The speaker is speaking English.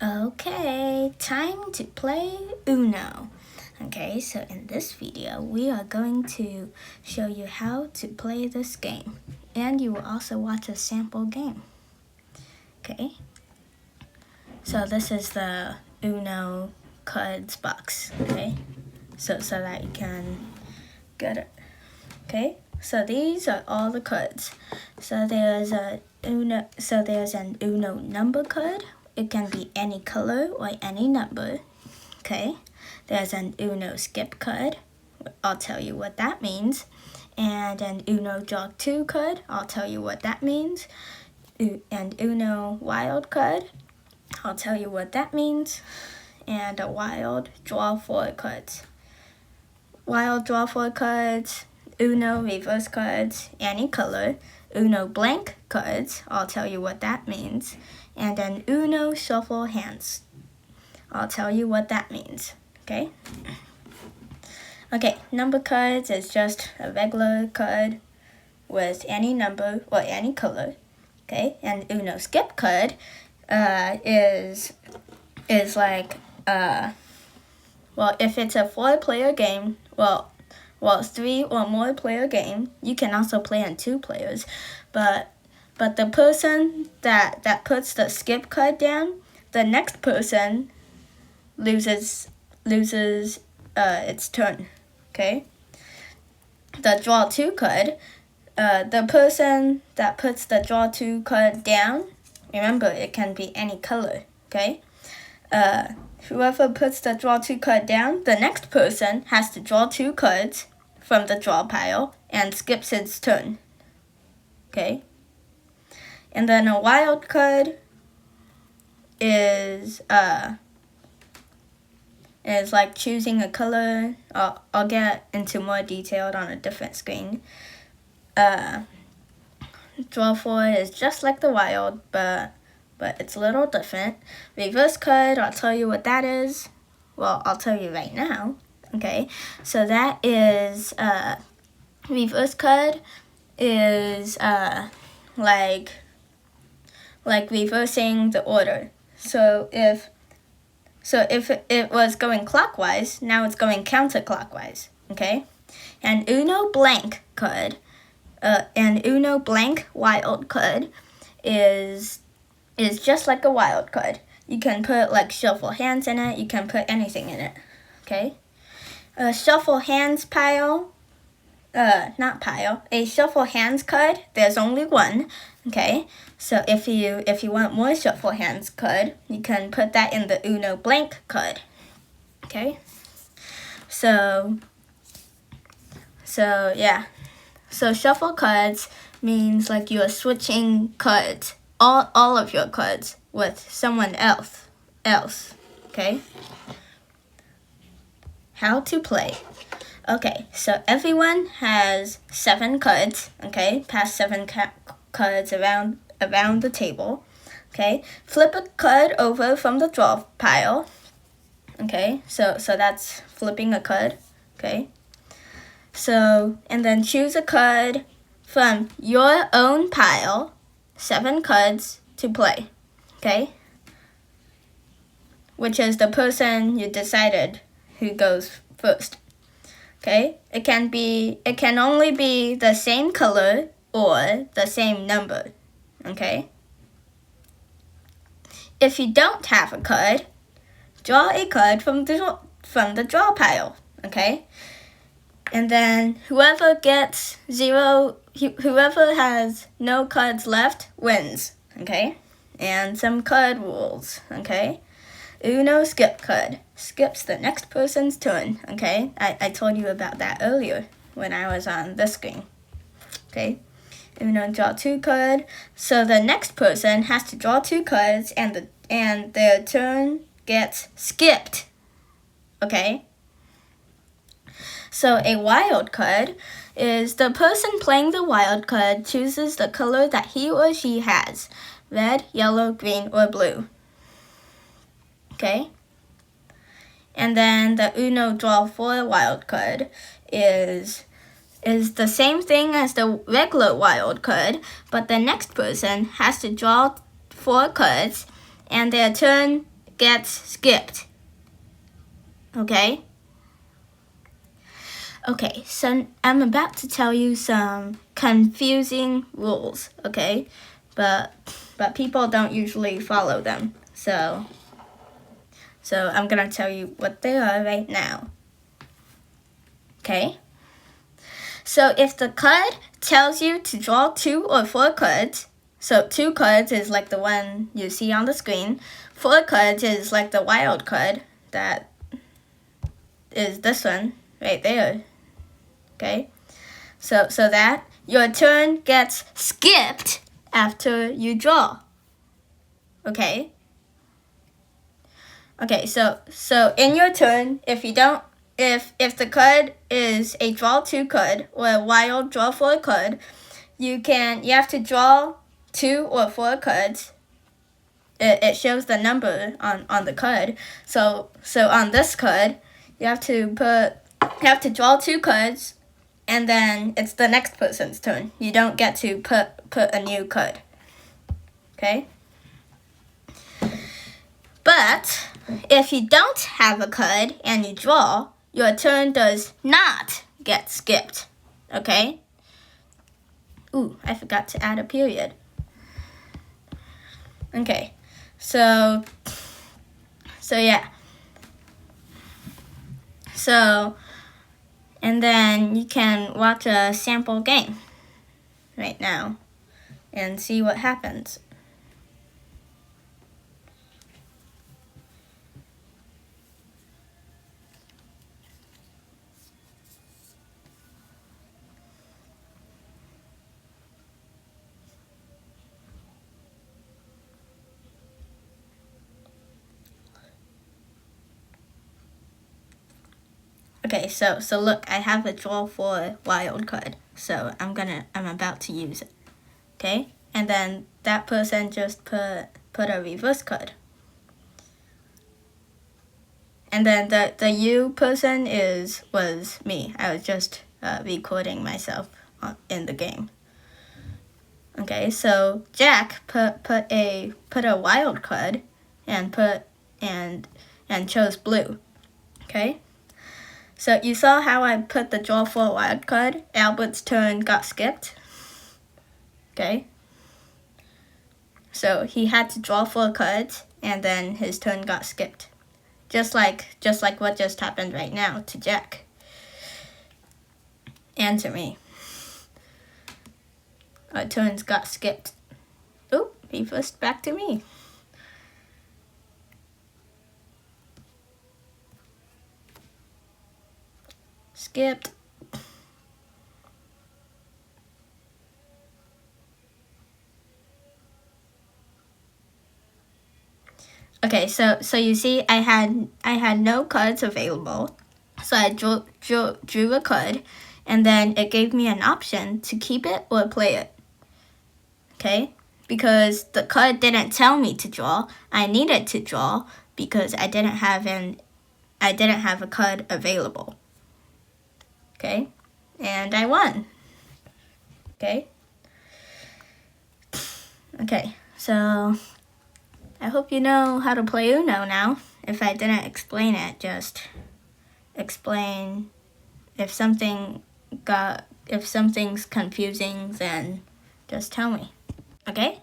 Okay, time to play Uno. Okay, so in this video, we are going to show you how to play this game. And you will also watch a sample game. Okay, so this is the Uno cards box, okay? So that you can get it. Okay, so these are all the cards. So there's an Uno number card. It can be any color or any number. Okay, there's an Uno skip card. I'll tell you what that means. And an Uno draw 2 card. I'll tell you what that means. And Uno wild card. I'll tell you what that means. And a wild draw 4 cards. Wild draw 4 cards. Uno reverse cards, any color. Uno blank cards, I'll tell you what that means. And an Uno shuffle hands. I'll tell you what that means, okay? Okay, number cards is just a regular card with any number or any color, okay? And Uno skip card is like, well, if it's a 4-player game, well, 3 or more player game, you can also play in 2 players. But the person that puts the skip card down, the next person loses its turn. Okay? The draw 2 card, the person that puts the draw 2 card down, remember it can be any color, okay? Whoever puts the draw 2 card down, the next person has to draw 2 cards from the draw pile and skips its turn. Okay? And then a wild card is like choosing a color. I'll get into more detail on a different screen. Draw 4 is just like the wild, but it's a little different. Reverse card, I'll tell you what that is. Well, I'll tell you right now. Okay, so that is, reverse card is, like reversing the order. So if it was going clockwise, now it's going counterclockwise, okay? And Uno blank card, and Uno blank wild card is just like a wild card. You can put like shuffle hands in it, you can put anything in it, okay? A shuffle hands pile, a shuffle hands card, there's only one, okay? So if you want more shuffle hands card, you can put that in the Uno blank card, okay? So yeah. So shuffle cards means like you are switching cards, all of your cards with someone else, okay? How to play. Okay, so everyone has 7 cards, okay? Pass 7 cards around the table, okay? Flip a card over from the draw pile, okay? So that's flipping a card, okay? So, and then choose a card from your own pile, 7 cards to play, okay? Which is the person you decided who goes first. Okay? It can only be the same color or the same number. Okay? If you don't have a card, draw a card from the draw pile. Okay? And then whoever has no cards left wins. Okay? And some card rules. Okay? Uno skip card skips the next person's turn, okay? I told you about that earlier when I was on this screen, okay? Uno draw 2 card, so the next person has to draw 2 cards and their turn gets skipped, okay? So a wild card is the person playing the wild card chooses the color that he or she has, red, yellow, green, or blue. Okay, and then the Uno draw 4 wild card is the same thing as the regular wild card, but the next person has to draw 4 cards, and their turn gets skipped. Okay? Okay, so I'm about to tell you some confusing rules, okay? But people don't usually follow them. So I'm gonna tell you what they are right now. Okay? So if the card tells you to draw 2 or 4 cards, so 2 cards is like the one you see on the screen, 4 cards is like the wild card that is this one right there. Okay? So that your turn gets skipped after you draw. Okay? Okay, so in your turn, if the card is a draw 2 card or a wild draw 4 card, you have to draw 2 or 4 cards. It shows the number on the card. So on this card, you have to draw 2 cards, and then it's the next person's turn. You don't get to put a new card. Okay? But if you don't have a card and you draw, your turn does not get skipped. Okay? Ooh, I forgot to add a period. Okay. So yeah. And then you can watch a sample game right now and see what happens. Okay, so look, I have a draw 4 wild card, so I'm about to use it. Okay, and then that person just put a reverse card, and then the you person was me. I was just recording myself in the game. Okay, so Jack put a wild card and chose blue. Okay. So you saw how I put the draw 4 wild card? Albert's turn got skipped. Okay. So he had to draw 4 cards, and then his turn got skipped. Just like what just happened right now to Jack. And to me. Our turns got skipped. Oop, he flipped back to me. Skipped. Okay, so you see I had no cards available. So I drew a card, and then it gave me an option to keep it or play it. Okay? Because the card didn't tell me to draw. I needed to draw because I didn't have a card available. Okay? And I won. Okay? Okay, so I hope you know how to play Uno now. If I didn't explain it, just explain. If something's confusing, then just tell me. Okay?